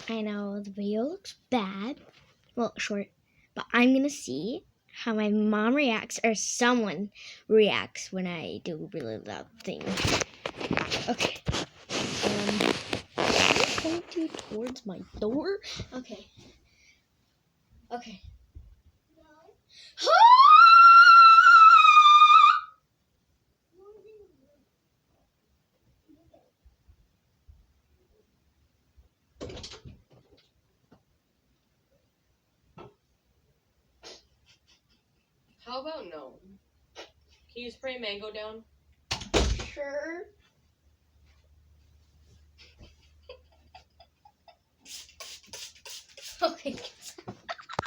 I know the video looks bad. Well, short. But I'm going to see how my mom reacts or someone reacts when I do a really loud thing. Okay. Point you towards my door. Okay. Okay. No. How about no? Can you spray mango down? Sure. Okay.